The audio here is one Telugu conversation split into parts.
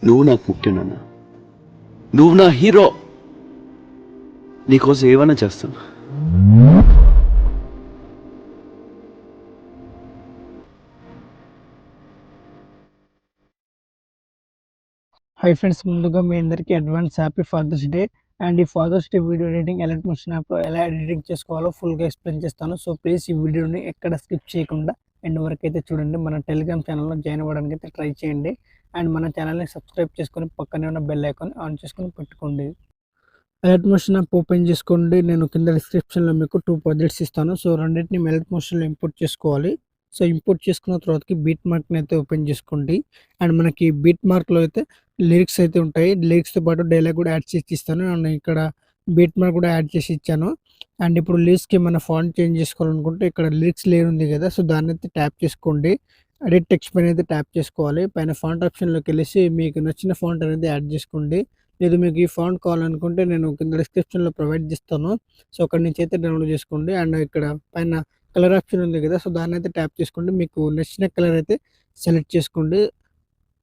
నువ్వు నాకు ముఖ్యం నాన్న. నువ్వు నా హీరో. నీకోసం ఏమైనా చేస్తాను. హై ఫ్రెండ్స్, ముందుగా మీ అందరికీ advance happy father's day. And ఈ ఫాదర్స్ డే వీడియో ఎడిటింగ్ ఎలక్ట్రోషన్ యాప్లో ఎలా ఎడిటింగ్ చేసుకోవాలో ఫుల్గా ఎక్స్ప్లెయిన్ చేస్తాను. సో ప్లీజ్ ఈ వీడియోని ఎక్కడ స్కిప్ చేయకుండా ఎండ్ వరకు అయితే చూడండి. మన టెలిగ్రామ్ ఛానల్లో జాయిన్ అవ్వడానికి అయితే ట్రై చేయండి. అండ్ మన ఛానల్ని సబ్స్క్రైబ్ చేసుకొని పక్కనే ఉన్న బెల్ ఐకాన్ ఆన్ చేసుకొని పెట్టుకోండి. ఎలర్ట్ మోషన్ యాప్ ఓపెన్ చేసుకోండి. నేను కింద డిస్క్రిప్షన్లో మీకు 2 ప్రాజెక్ట్స్ ఇస్తాను. సో రెండింటిని ఎలర్ట్ మోషన్లో ఇంపోర్ట్ చేసుకోవాలి. సో ఇంపోర్ట్ చేసుకున్న తర్వాతకి బీట్ మార్క్ని అయితే ఓపెన్ చేసుకోండి. అండ్ మనకి బీట్ మార్క్లో అయితే లిరిక్స్ అయితే ఉంటాయి. లిరిక్స్తో పాటు డైలాగ్ కూడా యాడ్ చేసి ఇస్తాను. అండ్ ఇక్కడ బీట్ మార్క్ కూడా యాడ్ చేసి ఇచ్చాను. అండ్ ఇప్పుడు లిరిక్స్కి మన ఫాంట్ చేంజ్ చేసుకోవాలనుకుంటే ఇక్కడ లిరిక్స్ లేయర్ ఉంది కదా, సో దాన్ని అయితే ట్యాప్ చేసుకోండి. ఎడిట్ టెక్స్ట్ పైన అయితే ట్యాప్ చేసుకోవాలి. పైన ఫాంట్ ఆప్షన్లోకి వెళ్ళేసి మీకు నచ్చిన ఫాంట్ అనేది యాడ్ చేసుకోండి. లేదు మీకు ఈ ఫాంట్ కావాలనుకుంటే నేను కింద డిస్క్రిప్షన్లో ప్రొవైడ్ చేస్తాను. సో అక్కడి నుంచి అయితే డౌన్లోడ్ చేసుకోండి. అండ్ ఇక్కడ పైన కలర్ ఆప్షన్ ఉంది కదా, సో దాన్ని అయితే ట్యాప్ చేసుకోండి. మీకు నచ్చిన కలర్ అయితే సెలెక్ట్ చేసుకోండి.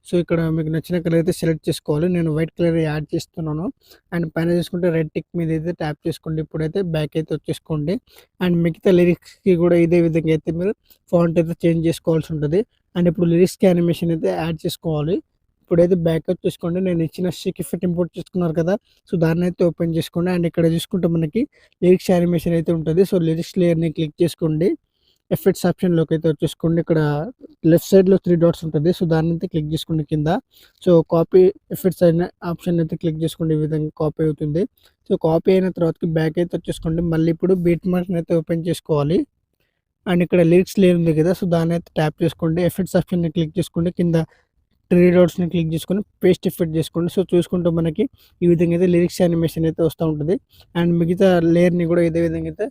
సో ఇక్కడ మీకు నచ్చిన కలర్ అయితే సెలెక్ట్ చేసుకోవాలి. నేను వైట్ కలర్ యాడ్ చేస్తున్నాను. అండ్ పైన చూసుకుంటే రెడ్ టిక్ మీద అయితే ట్యాప్ చేసుకోండి. ఇప్పుడైతే బ్యాక్ అయితే వచ్చేసుకోండి. అండ్ మిగతా లిరిక్స్కి కూడా ఇదే విధంగా అయితే మీరు ఫాంట్ అయితే చేంజ్ చేసుకోవాల్సి ఉంటుంది. అండ్ ఇప్పుడు లిరిక్స్కి యానిమేషన్ అయితే యాడ్ చేసుకోవాలి. ఇప్పుడైతే బ్యాక్ వచ్చేసుకోండి. నేను ఇచ్చిన స్టిక్ ఎఫెక్ట్ ఇంపోర్ట్ చేసుకున్నారు కదా, సో దాన్ని అయితే ఓపెన్ చేసుకోండి. అండ్ ఇక్కడ చూసుకుంటే మనకి లిరిక్స్ యానిమేషన్ అయితే ఉంటుంది. సో లిరిక్స్ లేయర్ని క్లిక్ చేసుకోండి. ఎఫెక్ట్స్ ఆప్షన్లోకి అయితే వచ్చేసుకోండి. ఇక్కడ లెఫ్ట్ సైడ్లో 3 డాట్స్ ఉంటుంది. సో దాన్ని అయితే క్లిక్ చేసుకోండి కింద. సో కాపీ ఎఫెక్ట్స్ అయిన ఆప్షన్ అయితే క్లిక్ చేసుకోండి. ఈ విధంగా కాపీ అవుతుంది. సో కాపీ అయిన తర్వాతకి బ్యాక్ అయితే వచ్చేసుకోండి. మళ్ళీ ఇప్పుడు బీట్ మార్క్ని అయితే ఓపెన్ చేసుకోవాలి. అండ్ ఇక్కడ లిరిక్స్ లేయర్ ఉంది కదా, సో దాన్ని అయితే ట్యాప్ చేసుకోండి. ఎఫెక్ట్స్ ఆప్షన్ని క్లిక్ చేసుకోండి. కింద 3 డాట్స్ని క్లిక్ చేసుకొని పేస్ట్ ఎఫెక్ట్ చేసుకోండి. సో చూసుకుంటూ మనకి ఈ విధంగా అయితే లిరిక్స్ యానిమేషన్ అయితే వస్తూ ఉంటుంది. అండ్ మిగతా లేయర్ని కూడా ఇదే విధంగా అయితే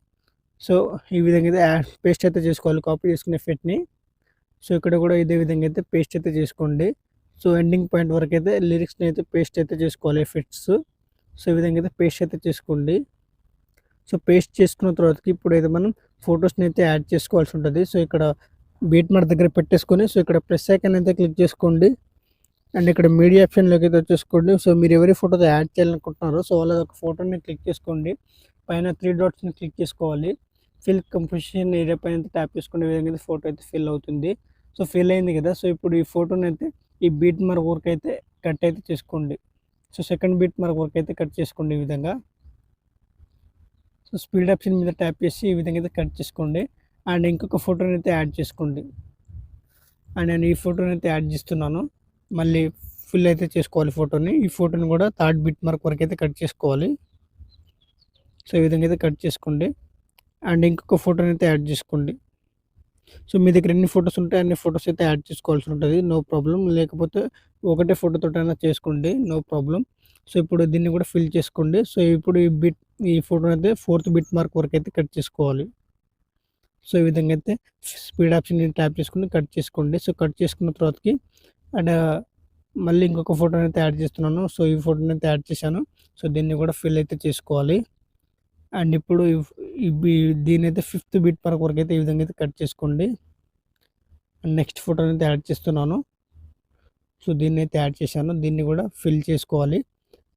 సో ఈ విధంగా అయితే పేస్ట్ అయితే చేసుకోవాలి, కాపీ చేసుకునే ఎఫెక్ట్ని. సో ఇక్కడ కూడా ఇదే విధంగా అయితే పేస్ట్ అయితే చేసుకోండి. సో ఎండింగ్ పాయింట్ వరకు అయితే లిరిక్స్ని అయితే పేస్ట్ అయితే చేసుకోవాలి ఎఫెక్ట్స్. సో ఈ విధంగా అయితే పేస్ట్ అయితే చేసుకోండి. సో పేస్ట్ చేసుకున్న తర్వాతకి ఇప్పుడైతే మనం ఫొటోస్ని అయితే యాడ్ చేసుకోవాల్సి ఉంటుంది. సో ఇక్కడ బీట్ మార్క్ దగ్గర పెట్టేసుకొని సో ఇక్కడ ప్లస్ ఐకాన్ అయితే క్లిక్ చేసుకోండి. అండ్ ఇక్కడ మీడియా ఆప్షన్లోకి అయితే వచ్చేసుకోండి. సో మీరు ఎవరి ఫోటోతో యాడ్ చేయాలనుకుంటున్నారో సో వాళ్ళ ఒక ఫోటోని క్లిక్ చేసుకోండి. పైన 3 డాట్స్ని క్లిక్ చేసుకోవాలి. ఫిల్ కంపోజిషన్ ఏరియా పైన అయితే ట్యాప్ చేసుకునే విధంగా ఫోటో అయితే ఫిల్ అవుతుంది. సో ఫిల్ అయింది కదా, సో ఇప్పుడు ఈ ఫోటోని అయితే ఈ బీట్ మార్క్ వరకు అయితే కట్ అయితే చేసుకోండి. సో సెకండ్ బీట్ మార్క్ వరకు అయితే కట్ చేసుకోండి ఈ విధంగా. సో స్పీడ్ ఆప్షన్ మీద ట్యాప్ చేసి ఈ విధంగా అయితే కట్ చేసుకోండి. అండ్ ఇంకొక ఫోటోని అయితే యాడ్ చేసుకోండి. అండ్ నేను ఈ ఫోటోని అయితే యాడ్ చేస్తున్నాను. మళ్ళీ ఫిల్ అయితే చేసుకోవాలి ఫోటోని. ఈ ఫోటోని కూడా థర్డ్ బిట్ మార్క్ వరకు అయితే కట్ చేసుకోవాలి. సో ఈ విధంగా అయితే కట్ చేసుకోండి. అండ్ ఇంకొక ఫోటోని అయితే యాడ్ చేసుకోండి. సో మీ దగ్గర ఎన్ని ఫొటోస్ ఉంటే అన్ని ఫొటోస్ అయితే యాడ్ చేసుకోవాల్సి ఉంటుంది, నో ప్రాబ్లం. లేకపోతే ఒకటే ఫోటోతోటైనా చేసుకోండి, నో ప్రాబ్లం. సో ఇప్పుడు దీన్ని కూడా ఫిల్ చేసుకోండి. సో ఇప్పుడు ఈ ఫోటోని అయితే 4th బిట్ మార్క్ వరకు అయితే కట్ చేసుకోవాలి. సో ఈ విధంగా అయితే స్పీడ్ ఆప్షన్ ట్యాప్ చేసుకుని కట్ చేసుకోండి. సో కట్ చేసుకున్న తర్వాతకి అండ్ మళ్ళీ ఇంకొక ఫోటోని అయితే యాడ్ చేస్తున్నాను. సో ఈ ఫోటోని అయితే యాడ్ చేశాను. సో దీన్ని కూడా ఫిల్ అయితే చేసుకోవాలి. అండ్ ఇప్పుడు దీని అయితే 5th బిట్ మార్క్ వరకు అయితే ఈ విధంగా అయితే కట్ చేసుకోండి. అండ్ నెక్స్ట్ ఫోటోని అయితే యాడ్ చేస్తున్నాను. సో దీన్ని అయితే యాడ్ చేశాను. దీన్ని కూడా ఫిల్ చేసుకోవాలి.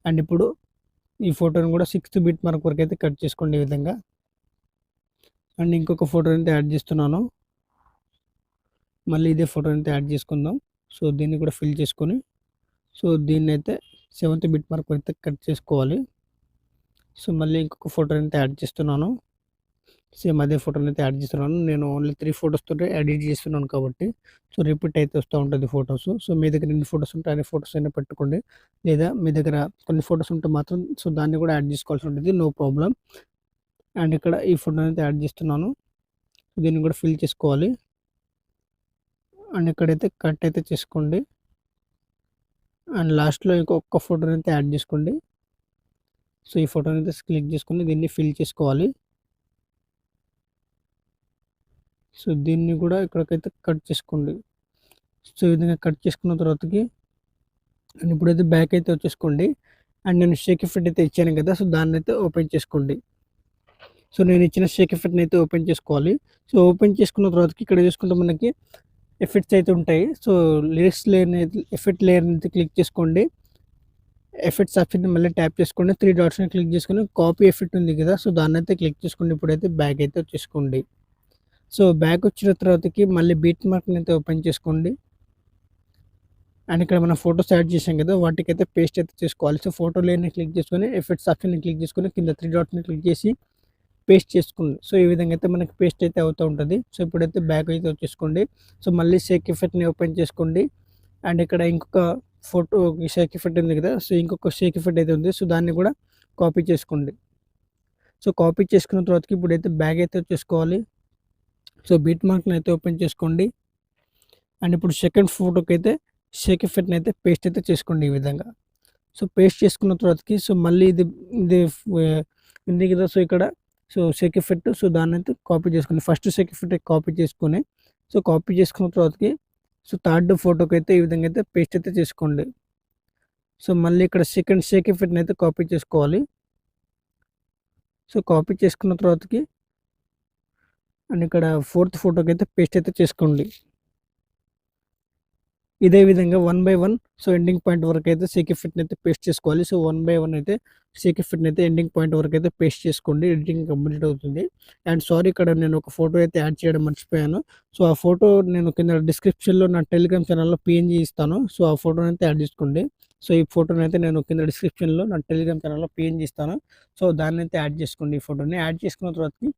అండ్ ఇప్పుడు ఈ ఫోటోని కూడా 6th బిట్ మార్క్ వరకు అయితే కట్ చేసుకోండి ఈ విధంగా. అండ్ ఇంకొక ఫోటోని అయితే యాడ్ చేస్తున్నాను. మళ్ళీ ఇదే ఫోటోని అయితే యాడ్ చేసుకుందాం. సో దీన్ని కూడా ఫిల్ చేసుకొని సో దీన్ని అయితే 7th బిట్ మార్క్ అయితే కట్ చేసుకోవాలి. సో మళ్ళీ ఇంకొక ఫోటోని అయితే యాడ్ చేస్తున్నాను. సేమ్ అదే ఫోటోని అయితే యాడ్ చేస్తున్నాను. నేను ఓన్లీ 3 ఫొటోస్ తోటి ఎడిట్ చేస్తున్నాను కాబట్టి సో రిపీట్ అయితే వస్తూ ఉంటుంది ఫొటోస్. సో మీ దగ్గర ఎన్ని ఫొటోస్ ఉంటే అన్ని ఫొటోస్ అయినా పెట్టుకోండి. లేదా మీ దగ్గర కొన్ని ఫొటోస్ ఉంటే మాత్రం సో దాన్ని కూడా యాడ్ చేసుకోవాల్సి ఉంటుంది, నో ప్రాబ్లం. అండ్ ఇక్కడ ఈ ఫోటోని అయితే యాడ్ చేస్తున్నాను. దీన్ని కూడా ఫిల్ చేసుకోవాలి. అండ్ ఇక్కడైతే కట్ అయితే చేసుకోండి. అండ్ లాస్ట్లో ఇంకొక ఫోటోని అయితే యాడ్ చేసుకోండి. సో ఈ ఫోటోని అయితే క్లిక్ చేసుకొని దీన్ని ఫిల్ చేసుకోవాలి. సో దీన్ని కూడా ఇక్కడికైతే కట్ చేసుకోండి. సో ఈ విధంగా కట్ చేసుకున్న తర్వాతకి అండ్ ఇప్పుడైతే బ్యాక్ అయితే వచ్చేసుకోండి. అండ్ నేను షేక్ ఎఫెక్ట్ అయితే ఇచ్చాను కదా, సో దాన్ని అయితే ఓపెన్ చేసుకోండి. సో నేను ఇచ్చిన షేక్ ఎఫెక్ట్ని అయితే ఓపెన్ చేసుకోవాలి. సో ఓపెన్ చేసుకున్న తర్వాతకి ఇక్కడ చూసుకుంటే మనకి ఎఫెక్ట్స్ అయితే ఉంటాయి. సో లిరిక్స్ లేని ఎఫెక్ట్ లేయర్ అయితే క్లిక్ చేసుకోండి. ఎఫెక్ట్స్ ఆప్షన్ మళ్ళీ ట్యాప్ చేసుకోండి. 3 డాట్స్‌ని క్లిక్ చేసుకొని కాపీ ఎఫెక్ట్ ఉంది కదా! సో దాన్నైతే క్లిక్ చేసుకోండి. ఇప్పుడైతే బ్యాక్ అయితే వచ్చేసుకోండి. సో బ్యాక్ వచ్చిన తర్వాతకి మళ్ళీ బీట్ మార్క్‌ని అయితే ఓపెన్ చేసుకోండి. అండ్ ఇక్కడ మనం ఫోటోస్ యాడ్ చేసాం కదా! వాటికైతే పేస్ట్ అయితే చేసుకోవాలి. సో ఫోటో లేయర్‌ని క్లిక్ చేసుకొని ఎఫెక్ట్స్ ఆప్షన్‌ని క్లిక్ చేసుకొని కింద 3 డాట్స్‌ని క్లిక్ చేసి పేస్ట్ చేసుకోండి. సో ఈ విధంగా అయితే మనకి పేస్ట్ అయితే అవుతూ ఉంటది. సో ఇప్పుడైతే బ్యాక్ అయితే వచ్చేసుకోండి. సో మళ్ళీ షేక్ ఎఫెక్ట్‌ని ఓపెన్ చేసుకోండి. అండ్ ఇక్కడ ఇంకొక ఫోటో షేక్ ఎఫెక్ట్ ఉంది కదా! సో ఇంకొక షేక్ ఎఫెక్ట్ అయితే ఉంది. సో దాన్ని కూడా కాపీ చేసుకోండి. సో కాపీ చేసుకున్న తర్వాతకి ఇప్పుడైతే బ్యాక్ అయితే వచ్చేసుకోవాలి. సో బీట్ మార్క్‌ని అయితే ఓపెన్ చేసుకోండి. అండ్ ఇప్పుడు సెకండ్ ఫోటోకైతే షేక్ ఎఫెక్ట్‌ని అయితే పేస్ట్ అయితే చేసుకోండి ఈ విధంగా. సో పేస్ట్ చేసుకున్న తర్వాతకి సో మళ్ళీ ఇది ఉంది కదా! సో ఇక్కడ సో షేక్ ఎఫెక్ట్ సో దాన్నైతే కాపీ చేసుకోండి. ఫస్ట్ షేక్ ఎఫెక్ట్ కాపీ చేసుకొని సో కాపీ చేసుకున్న తర్వాతకి సో థర్డ్ ఫోటోకైతే ఈ విధంగా అయితే పేస్ట్ అయితే చేసుకోండి. సో మళ్ళీ ఇక్కడ సెకండ్ షేక్ ఎఫెక్ట్‌ని అయితే కాపీ చేసుకోవాలి. సో కాపీ చేసుకున్న తర్వాతకి అండ్ ఇక్కడ ఫోర్త్ ఫోటోకైతే పేస్ట్ అయితే చేసుకోండి. ఇదే విధంగా 1 బై 1 సో ఎండింగ్ పాయింట్ వరకైతే షేక్ ఎఫెక్ట్‌ని అయితే పేస్ట్ చేసుకోవాలి. సో 1 బై 1 అయితే షేక్ ఎఫెక్ట్‌ని అయితే ఎండింగ్ పాయింట్ వరకైతే పేస్ట్ చేసుకోండి. ఎడిటింగ్ కంప్లీట్ అవుతుంది. అండ్ సారీ ఇక్కడ నేను ఒక ఫోటో అయితే యాడ్ చేయడం మర్చిపోయాను. సో ఆ ఫోటో నేను కింద డిస్క్రిప్షన్‌లో నా టెలిగ్రామ్ ఛానెల్‌లో పీఎన్‌జీ ఇస్తాను. సో ఆ ఫోటోనైతే యాడ్ చేసుకోండి. సో ఈ ఫోటోనైతే నేను కింద డిస్క్రిప్షన్‌లో నా టెలిగ్రామ్ ఛానెల్‌లో పీఎన్‌జీ ఇస్తాను. సో దాన్నైతే యాడ్ చేసుకోండి ఈ ఫోటోని. యాడ్ చేసుకున్న తర్వాతకి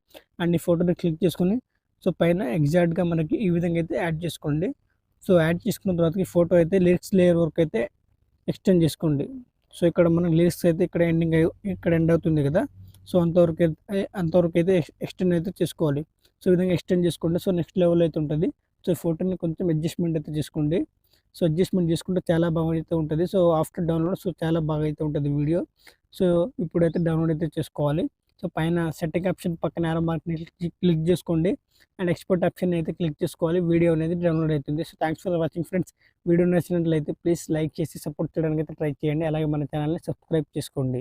అండ్ ఈ ఫోటోని క్లిక్ చేసుకొని సో పైన ఎగ్జాక్ట్‌గా మనకి ఈ విధంగా అయితే యాడ్ చేసుకోండి. సో యాడ్ చేసుకున్న తర్వాతకి ఫోటో అయితే లిరిక్స్ లేయర్ వరకు అయితే ఎక్స్టెండ్ చేసుకోండి. సో ఇక్కడ మనకి లిరిక్స్ అయితే ఇక్కడ ఇక్కడ ఎండ్ అవుతుంది కదా! సో అంతవరకు అయితే ఎక్స్టెండ్ అయితే చేసుకోవాలి. సో ఈ విధంగా ఎక్స్టెండ్ చేసుకోండి. సో నెక్స్ట్ లెవెల్ అయితే ఉంటది. సో ఫోటోని కొంచెం అడ్జస్ట్‌మెంట్ అయితే చేసుకోండి. సో అడ్జస్ట్‌మెంట్ చేసుకుంటే చాలా బాగా అయితే ఉంటది. సో ఆఫ్టర్ డౌన్‌లోడ్ సో చాలా బాగా అయితే ఉంటది వీడియో. సో ఇప్పుడైతే డౌన్‌లోడ్ అయితే చేసుకోవాలి. సో పైన సెట్టింగ్ ఆప్షన్ పక్కన యారో మార్క్‌ని క్లిక్ చేసుకోండి. అండ్ ఎక్స్‌పోర్ట్ ఆప్షన్ అయితే క్లిక్ చేసుకోవాలి. వీడియో అనేది డౌన్‌లోడ్ అవుతుంది. So thanks for watching friends. Video నచ్చినట్లయితే ప్లీజ్ లైక్ చేసి సపోర్ట్ చేయడానికి అయితే ట్రై చేయండి. అలాగే మన ఛానెల్‌ని సబ్స్క్రైబ్ చేసుకోండి.